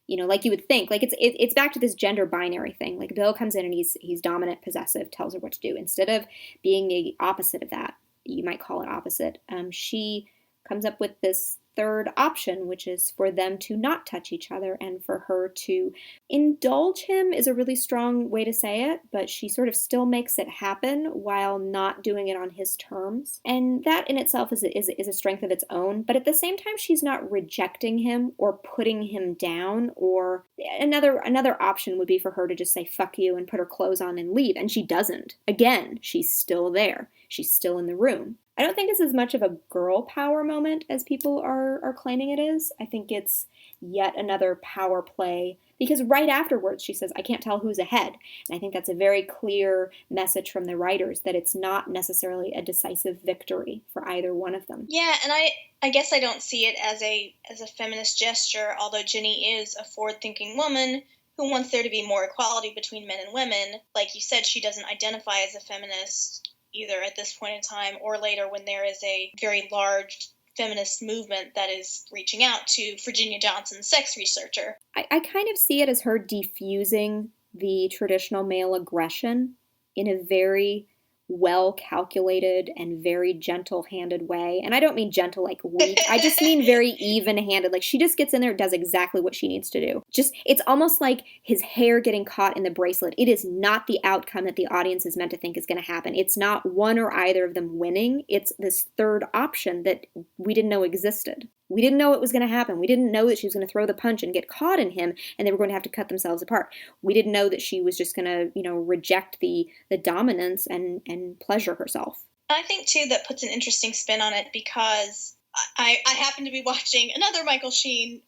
like you would think, like it's back to this gender binary thing. Like Bill comes in and he's dominant, possessive, tells her what to do. Instead of being the opposite of that, you might call it opposite, she comes up with this third option, which is for them to not touch each other and for her to indulge him is a really strong way to say it, but she sort of still makes it happen while not doing it on his terms. And that in itself is a strength of its own, but at the same time, she's not rejecting him or putting him down. Or another option would be for her to just say, fuck you, and put her clothes on and leave. And she doesn't. Again, she's still there. She's still in the room. I don't think it's as much of a girl power moment as people are claiming it is. I think it's yet another power play, because right afterwards she says, I can't tell who's ahead. And I think that's a very clear message from the writers that it's not necessarily a decisive victory for either one of them. Yeah, and I guess I don't see it as a feminist gesture, although Ginny is a forward-thinking woman who wants there to be more equality between men and women. Like you said, she doesn't identify as a feminist either at this point in time or later when there is a very large feminist movement that is reaching out to Virginia Johnson, sex researcher. I kind of see it as her defusing the traditional male aggression in a very well-calculated and very gentle-handed way. And I don't mean gentle like weak. I just mean very even-handed. Like, she just gets in there and does exactly what she needs to do. It's almost like his hair getting caught in the bracelet. It is not the outcome that the audience is meant to think is going to happen. It's not one or either of them winning. It's this third option that we didn't know existed. We didn't know it was going to happen. We didn't know that she was going to throw the punch and get caught in him, and they were going to have to cut themselves apart. We didn't know that she was just going to, reject the dominance and pleasure herself. I think, too, that puts an interesting spin on it, because I happened to be watching another Michael Sheen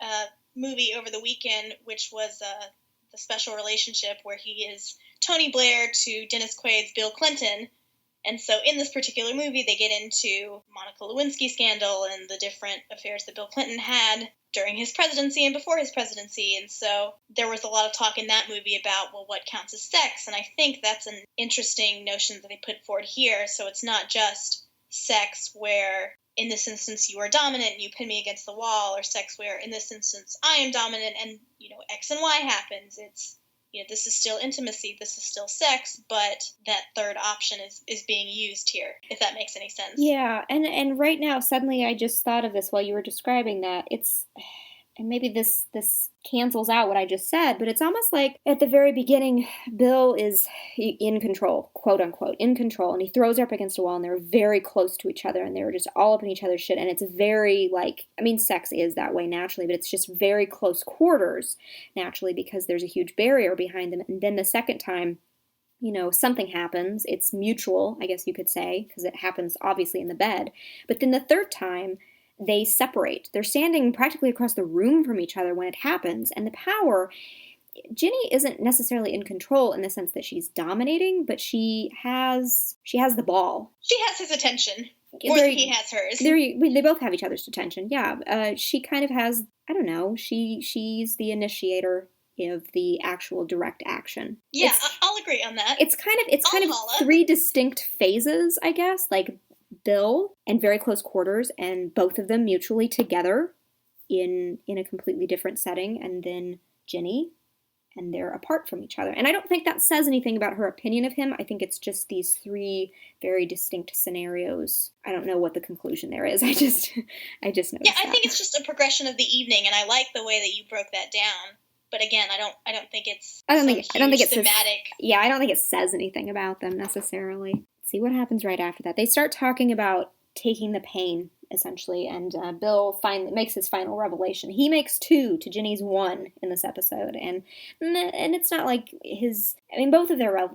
movie over the weekend, which was The Special Relationship, where he is Tony Blair to Dennis Quaid's Bill Clinton. And so in this particular movie, they get into Monica Lewinsky scandal and the different affairs that Bill Clinton had during his presidency and before his presidency. And so there was a lot of talk in that movie about, well, what counts as sex? And I think that's an interesting notion that they put forward here. So it's not just sex where, in this instance, you are dominant and you pin me against the wall, or sex where, in this instance, I am dominant and, X and Y happens. It's, this is still intimacy, this is still sex, but that third option is being used here, if that makes any sense. Yeah, and right now, suddenly I just thought of this while you were describing that. And maybe this cancels out what I just said, but it's almost like at the very beginning, Bill is in control, quote unquote, in control, and he throws her up against a wall, and they're very close to each other, and they're just all up in each other's shit, and it's very, sex is that way naturally, but it's just very close quarters naturally because there's a huge barrier behind them. And then the second time, something happens. It's mutual, I guess you could say, because it happens obviously in the bed. But then the third time, they separate. They're standing practically across the room from each other when it happens. And the power, Ginny isn't necessarily in control in the sense that she's dominating, but she has the ball. She has his attention. More than he has hers. They both have each other's attention, yeah. She kind of has, I don't know, she's the initiator of the actual direct action. Yeah, I'll agree on that. It's kind of three distinct phases, I guess, like Bill and very close quarters, and both of them mutually together in a completely different setting, and then Ginny, and they're apart from each other. And I don't think that says anything about her opinion of him. I think it's just these three very distinct scenarios. I don't know what the conclusion there is. I just noticed Yeah, I think it's just a progression of the evening, and I like the way that you broke that down. But again, I don't think it's thematic. I don't think it says anything about them necessarily. See what happens right after that. They start talking about taking the pain, essentially, and Bill finally makes his final revelation. He makes 2 to Ginny's 1 in this episode, and it's not like both of their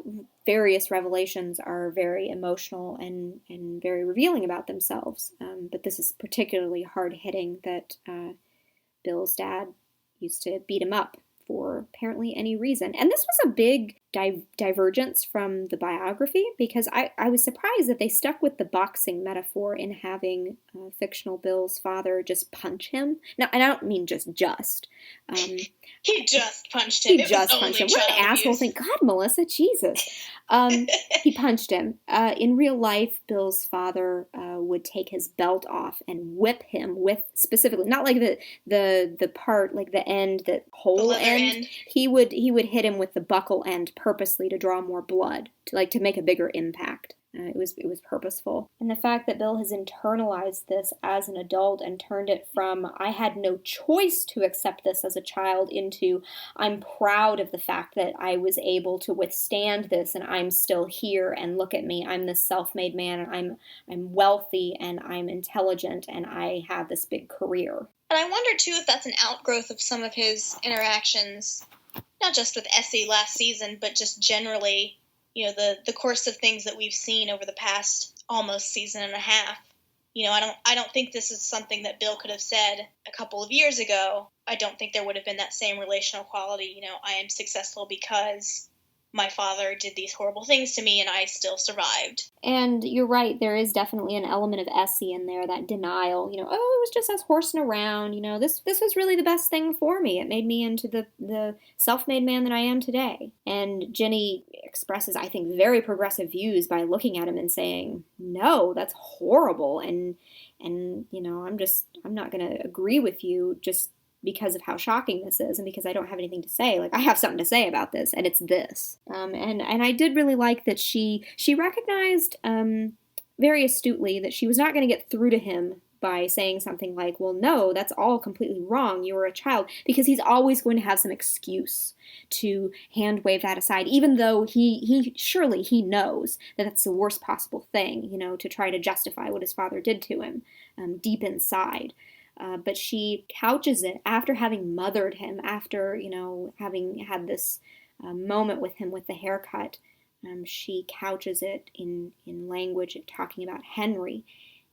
various revelations are very emotional and very revealing about themselves, but this is particularly hard-hitting that Bill's dad used to beat him up for apparently any reason. And this was a big divergence from the biography, because I was surprised that they stuck with the boxing metaphor in having fictional Bill's father just punch him. Now, and I don't mean just. He just punched him. He just punched him. What an asshole thing. God, Melissa, Jesus. He punched him. In real life, Bill's father would take his belt off and whip him with, specifically, not like the part, like the end, the whole end. He would hit him with the buckle end purposely to draw more blood, to make a bigger impact. It was purposeful. And the fact that Bill has internalized this as an adult and turned it from, I had no choice to accept this as a child, into, I'm proud of the fact that I was able to withstand this and I'm still here, and look at me, I'm this self-made man, and I'm wealthy and I'm intelligent and I have this big career. And I wonder, too, if that's an outgrowth of some of his interactions, not just with Essie last season, but just generally, the course of things that we've seen over the past almost season and a half. I don't think this is something that Bill could have said a couple of years ago. I don't think there would have been that same relational quality. I am successful because my father did these horrible things to me and I still survived. And you're right, there is definitely an element of Essie in there, that denial, it was just us horsing around, this was really the best thing for me. It made me into the self-made man that I am today. And Jenny expresses, I think, very progressive views by looking at him and saying, no, that's horrible, and I'm not going to agree with you just because of how shocking this is, and because I don't have anything to say. Like, I have something to say about this, and it's this. And I did really like that she recognized very astutely that she was not going to get through to him by saying something like, well, no, that's all completely wrong, you were a child, because he's always going to have some excuse to hand wave that aside, even though he surely knows that that's the worst possible thing, to try to justify what his father did to him deep inside. But she couches it after having mothered him, after, having had this moment with him with the haircut. She couches it in language talking about Henry.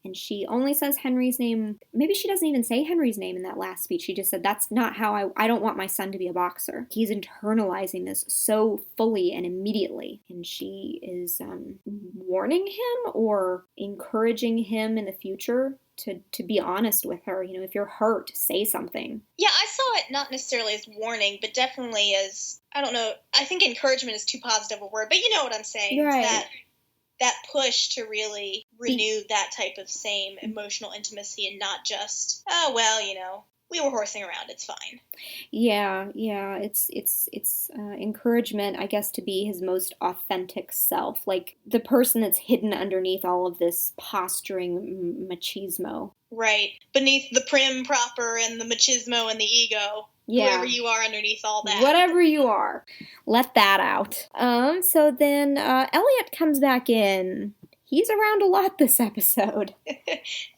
And she only says Henry's name. Maybe she doesn't even say Henry's name in that last speech. She just said, that's not how I don't want my son to be a boxer. He's internalizing this so fully and immediately. And she is warning him or encouraging him in the future to be honest with her. If you're hurt, say something. Yeah, I saw it not necessarily as warning, but definitely as, I don't know, I think encouragement is too positive a word, but you know what I'm saying. Right. That push to really renew that type of same emotional intimacy, and not just, oh, well, we were horsing around, it's fine. Yeah, it's encouragement, I guess, to be his most authentic self, like the person that's hidden underneath all of this posturing machismo. Right, beneath the prim proper and the machismo and the ego. Yeah. Whoever you are underneath all that. Whatever you are. Let that out. So then Elliot comes back in. He's around a lot this episode.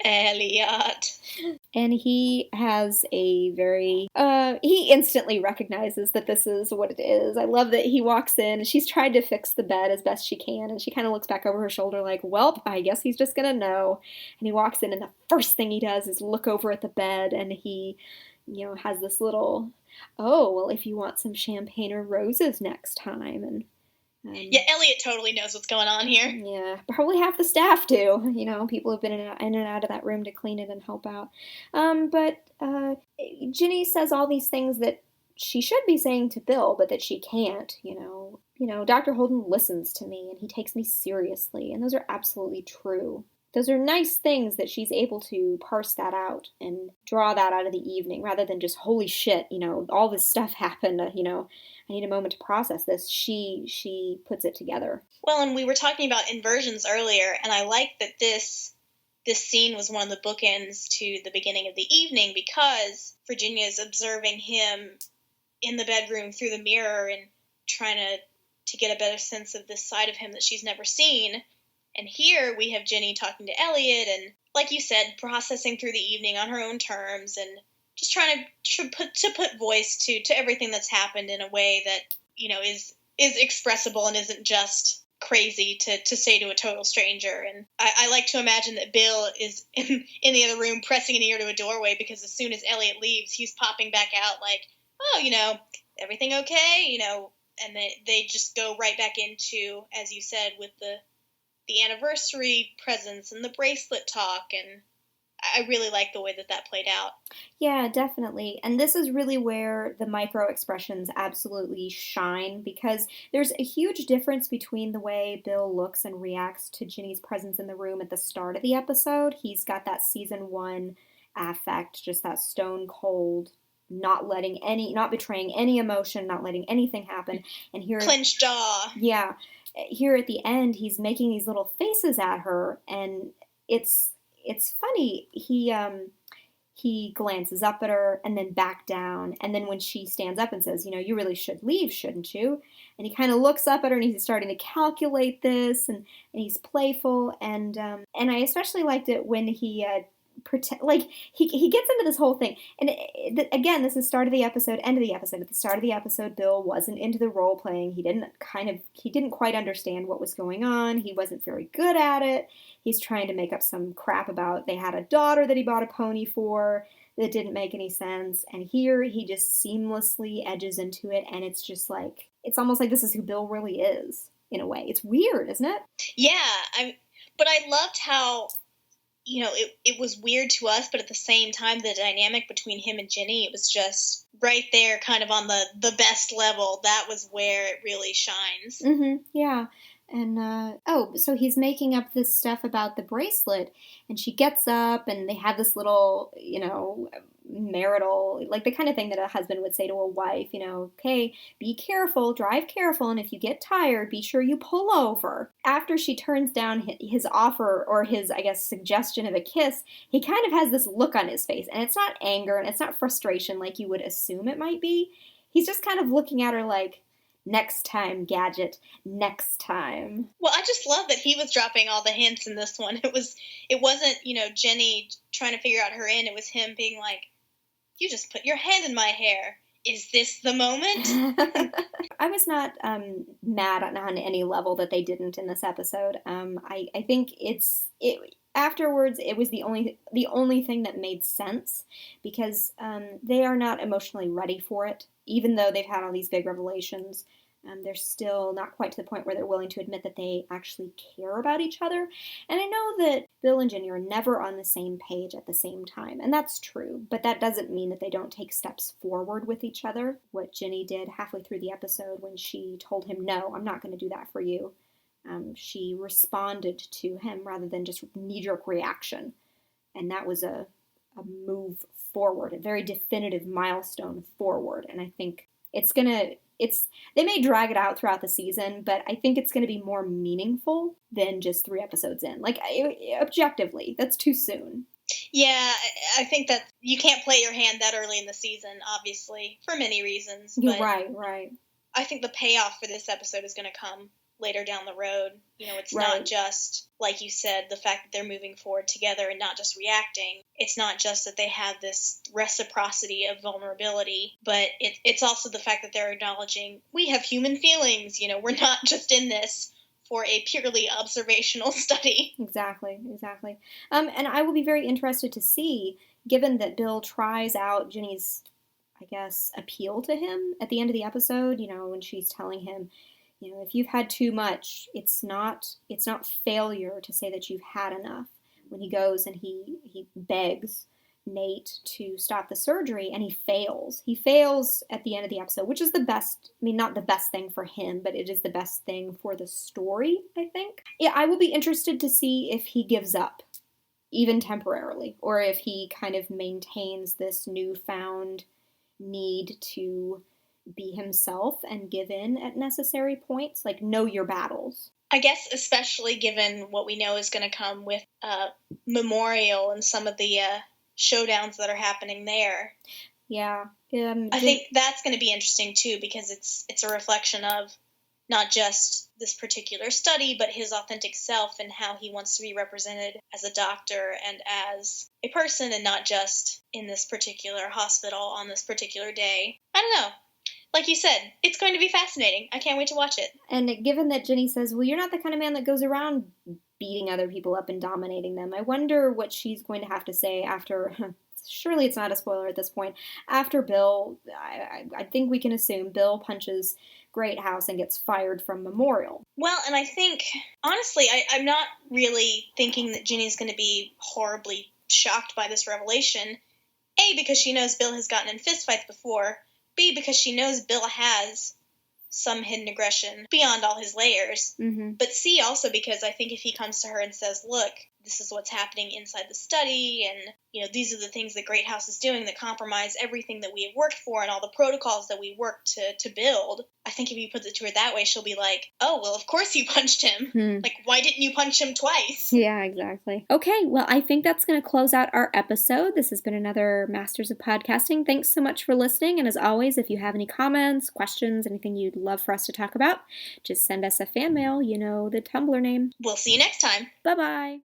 Elliot. And he has a very, he instantly recognizes that this is what it is. I love that he walks in and she's tried to fix the bed as best she can. And she kind of looks back over her shoulder like, well, I guess he's just going to know. And he walks in and the first thing he does is look over at the bed, and he, has this little, oh, well, if you want some champagne or roses next time. And yeah, Elliot totally knows what's going on here. Yeah, probably half the staff do. People have been in and out of that room to clean it and help out. But Ginny says all these things that she should be saying to Bill, but that she can't. Dr. Holden listens to me and he takes me seriously, and those are absolutely true. Those are nice things that she's able to parse that out and draw that out of the evening, rather than just, holy shit, all this stuff happened, I need a moment to process this. She puts it together. Well, and we were talking about inversions earlier, and I like that this scene was one of the bookends to the beginning of the evening, because Virginia's observing him in the bedroom through the mirror and trying to get a better sense of this side of him that she's never seen. And here we have Jenny talking to Elliot and, like you said, processing through the evening on her own terms and just trying to put voice to everything that's happened in a way that, is expressible and isn't just crazy to say to a total stranger. And I like to imagine that Bill is in the other room pressing an ear to a doorway, because as soon as Elliot leaves, he's popping back out like, oh, everything okay? and they just go right back into, as you said, with the anniversary presents and the bracelet talk, and I really like the way that played out. Yeah, definitely. And this is really where the micro expressions absolutely shine, because there's a huge difference between the way Bill looks and reacts to Ginny's presence in the room at the start of the episode. He's got that season 1 affect, just that stone cold, not betraying any emotion, not letting anything happen. And here, clenched jaw. Yeah. Here at the end, he's making these little faces at her, and it's funny. He glances up at her and then back down, and then when she stands up and says, you really should leave, shouldn't you? And he kind of looks up at her, and he's starting to calculate this, and he's playful, and I especially liked it when he he gets into this whole thing, and again, this is start of the episode, end of the episode. At the start of the episode, Bill wasn't into the role playing. He didn't quite understand what was going on. He wasn't very good at it. He's trying to make up some crap about they had a daughter that he bought a pony for that didn't make any sense. And here he just seamlessly edges into it, and it's just like, it's almost like this is who Bill really is in a way. It's weird, isn't it? Yeah, but I loved how, it was weird to us, but at the same time, the dynamic between him and Ginny, it was just right there, kind of on the best level. That was where it really shines. Mm-hmm, yeah. And, so he's making up this stuff about the bracelet, and she gets up, and they have this little, marital, like the kind of thing that a husband would say to a wife, okay, be careful, drive careful, and if you get tired, be sure you pull over. After she turns down his offer, or his, I guess, suggestion of a kiss, he kind of has this look on his face, and it's not anger, and it's not frustration like you would assume it might be. He's just kind of looking at her like, next time, Gadget, next time. Well, I just love that he was dropping all the hints in this one. It wasn't, Jenny trying to figure out her end. It was him being like, you just put your hand in my hair. Is this the moment? I was not mad on any level that they didn't in this episode. I think afterwards it was the only thing that made sense, because they are not emotionally ready for it. Even though they've had all these big revelations, they're still not quite to the point where they're willing to admit that they actually care about each other. And I know that Bill and Ginny are never on the same page at the same time, and that's true, but that doesn't mean that they don't take steps forward with each other. What Ginny did halfway through the episode when she told him, no, I'm not going to do that for you, she responded to him rather than just knee-jerk reaction, and that was a move forward, a very definitive milestone forward. And I think they may drag it out throughout the season, but I think it's going to be more meaningful than just 3 episodes in. Like, objectively, that's too soon. Yeah, I think that you can't play your hand that early in the season, obviously, for many reasons. But right. I think the payoff for this episode is going to come later down the road. It's right. Not just, like you said, the fact that they're moving forward together and not just reacting. It's not just that they have this reciprocity of vulnerability, but it's also the fact that they're acknowledging we have human feelings. We're not just in this for a purely observational study. Exactly. And I will be very interested to see, given that Bill tries out Ginny's, I guess, appeal to him at the end of the episode, when she's telling him, if you've had too much, it's not failure to say that you've had enough. When he goes and he begs Nate to stop the surgery, and he fails. He fails at the end of the episode, which is the best, not the best thing for him, but it is the best thing for the story, I think. Yeah, I will be interested to see if he gives up, even temporarily, or if he kind of maintains this newfound need to be himself and give in at necessary points, like know your battles. I guess especially given what we know is going to come with Memorial and some of the showdowns that are happening there. Yeah. I think that's going to be interesting too, because it's a reflection of not just this particular study, but his authentic self and how he wants to be represented as a doctor and as a person, and not just in this particular hospital on this particular day. I don't know. Like you said, it's going to be fascinating. I can't wait to watch it. And given that Ginny says, well, you're not the kind of man that goes around beating other people up and dominating them, I wonder what she's going to have to say after, surely it's not a spoiler at this point, after Bill, I think we can assume Bill punches Great House and gets fired from Memorial. Well, and I think, honestly, I'm not really thinking that Ginny's going to be horribly shocked by this revelation. A, because she knows Bill has gotten in fistfights before. B, because she knows Bill has some hidden aggression beyond all his layers. Mm-hmm. But C, also because I think if he comes to her and says, look, this is what's happening inside the study, and, these are the things that Great House is doing that compromise everything that we have worked for and all the protocols that we worked to build. I think if you put it to her that way, she'll be like, oh, well, of course you punched him. Like, why didn't you punch him twice? Yeah, exactly. Okay, well, I think that's going to close out our episode. This has been another Masters of Podcasting. Thanks so much for listening. And as always, if you have any comments, questions, anything you'd love for us to talk about, just send us a fan mail. You know the Tumblr name. We'll see you next time. Bye-bye.